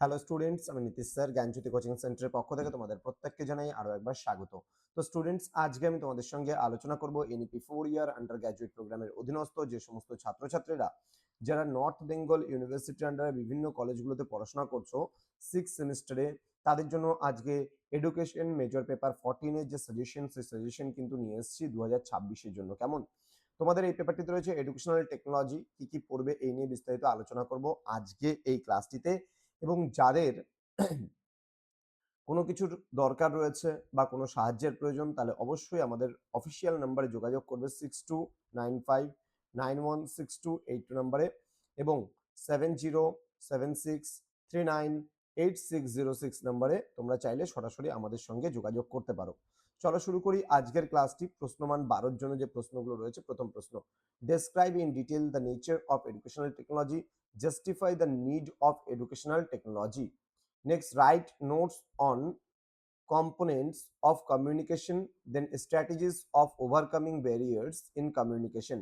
Hello students, আমি Nitish sir জ্ঞানজ্যোতি coaching সেন্টারের পক্ষ থেকে তোমাদের প্রত্যেককে জানাই আরো একবার স্বাগত। তো স্টুডেন্টস, আজকে আমি তোমাদের সঙ্গে আলোচনা করব এনইপি 4 ইয়ার আন্ডার গ্র্যাজুয়েট প্রোগ্রামের অধীনস্থ যে সমস্ত ছাত্রছাত্রীরা যারা নর্থ বেঙ্গল ইউনিভার্সিটি আন্ডারে বিভিন্ন কলেজগুলোতে পড়াশোনা করছো 6 সেমিস্টারে, তাদের জন্য আজকে এডুকেশন মেজর পেপার 14 এর যে সাজেশন, সেই সাজেশন কিন্তু নিয়ে এসেছি 2026-এর জন্য। কেমন? তোমাদের এই পেপারটিতে রয়েছে এডুকেশনাল টেকনোলজি, কি কি পড়বে এই নিয়ে বিস্তারিত আলোচনা করব আজকে এই ক্লাসটিতে। এবং যাদের কোনো কিছুর দরকার রয়েছে বা কোনো সাহায্যের প্রয়োজন, তাহলে অবশ্যই আমাদের অফিসিয়াল নাম্বারে যোগাযোগ করবে 6295916282 নাম্বারে এবং 7076398606 নাম্বারে তোমরা চাইলে সরাসরি আমাদের সঙ্গে যোগাযোগ করতে পারো। চলো শুরু করি আজকের ক্লাসটি। প্রশ্নমান 12-র জন্য যে প্রশ্নগুলো রয়েছে, প্রথম প্রশ্ন, describe in detail the nature of educational technology, justify the need of educational technology. Next, write notes on components of communication, then strategies of overcoming barriers in communication.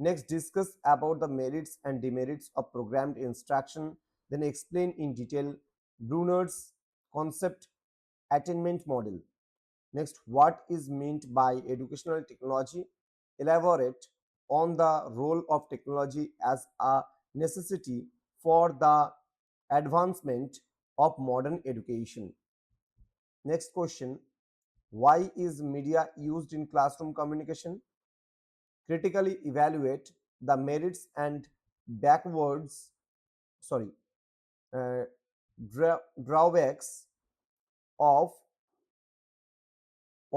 Next, discuss about the merits and demerits of programmed instruction, then explain in detail Bruner's concept attainment model. Next, what is meant by educational technology? Elaborate on the role of technology as a necessity for the advancement of modern education. Next question, why is media used in classroom communication? Critically evaluate the merits and backwards, sorry, uh, drawbacks of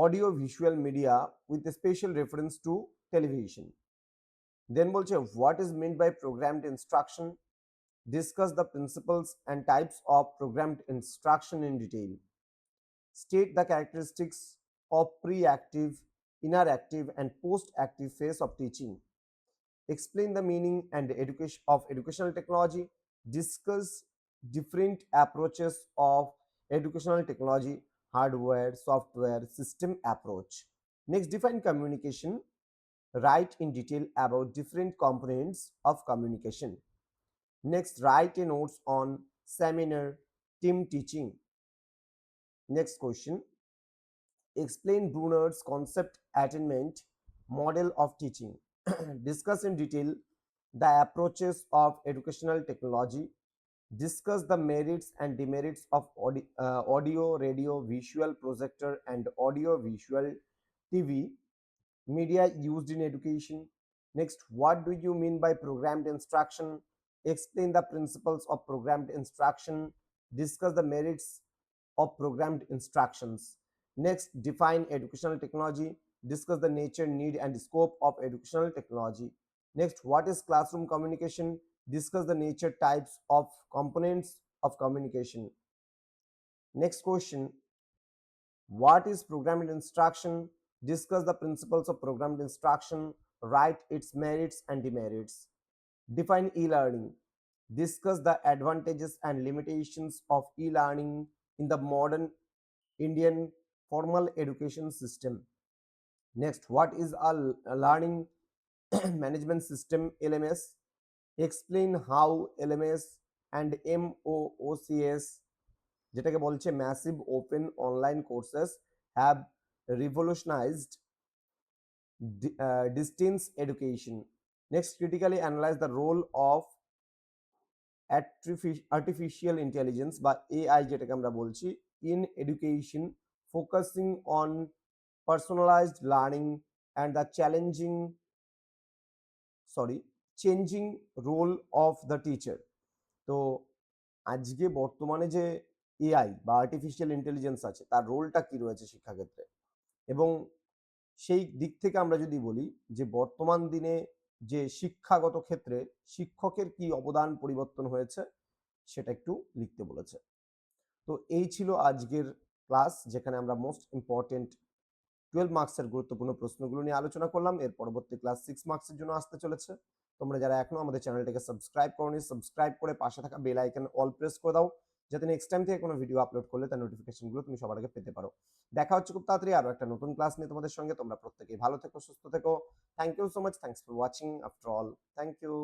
audio visual media with a special reference to television. Then বলছে, what is meant by programmed instruction? Discuss the principles and types of programmed instruction in detail. State the characteristics of pre-active, interactive, and post-active phase of teaching. Explain the meaning and education of educational technology. Discuss different approaches of educational technology, hardware, software, system approach. Next, define communication. Write in detail about different components of communication. Next, write a notes on seminar, team teaching. Next question, explain Bruner's concept attainment model of teaching. Discuss in detail the approaches of educational technology. Discuss the merits and demerits of audio, radio, visual projector, and audio visual TV media used in education. Next, what do you mean by programmed instruction? Explain the principles of programmed instruction. Discuss the merits of programmed instructions. Next, define educational technology. Discuss the nature, need, and scope of educational technology. Next, what is classroom communication? Discuss the nature, types of components of communication. Next question, what is programmed instruction? Discuss the principles of programmed instruction. Write its merits and demerits. Define e-learning. Discuss the advantages and limitations of e-learning in the modern Indian formal education system. Next, what is a learning management system, LMS? Explain how LMS and MOOCs, যেটাকে বলছে massive open online courses, have revolutionised distance education. Next, critically analyze the role of artificial intelligence বা AI যেটাকে আমরা বলছি in education, focusing on personalized learning and the changing role of the teacher. তো আজকে বর্তমানে যে এআই বা artificial intelligence আছে, তার রোলটা কি রয়েছে শিক্ষাক্ষেত্রে, এবং সেই দিক থেকে আমরা যদি বলি যে বর্তমান দিনে যে শিক্ষাগত ক্ষেত্রে শিক্ষকের কি অবদান পরিবর্তন হয়েছে, সেটা একটু লিখতে বলেছে। তো এই ছিল আজকের ক্লাস, যেখানে আমরা মোস্ট ইম্পর্টেন্ট 12 মার্কসের গুরুত্বপূর্ণ প্রশ্নগুলো নিয়ে আলোচনা করলাম। এর পরবর্তী ক্লাস 6 মার্কসের জন্য আসতে চলেছে। তোমরা যারা এখনো আমাদের চ্যানেলটাকে সাবস্ক্রাইব করোনি, সাবস্ক্রাইব করে পাশে থাকা বেল আইকন অল প্রেস করে দাও, যাতে নেক্সট টাইম থেকে কোনো ভিডিও আপলোড করলে তার নোটিফিকেশনগুলো তুমি সবার আগে পেতে পারো। দেখা হচ্ছে খুব তাড়াতাড়ি আরো একটা নতুন ক্লাস নিয়ে তোমাদের সঙ্গে। তোমরা প্রত্যেকেই ভালো থেকো, সুস্থ থেকো। Thank you so much, thanks for watching after all, thank you.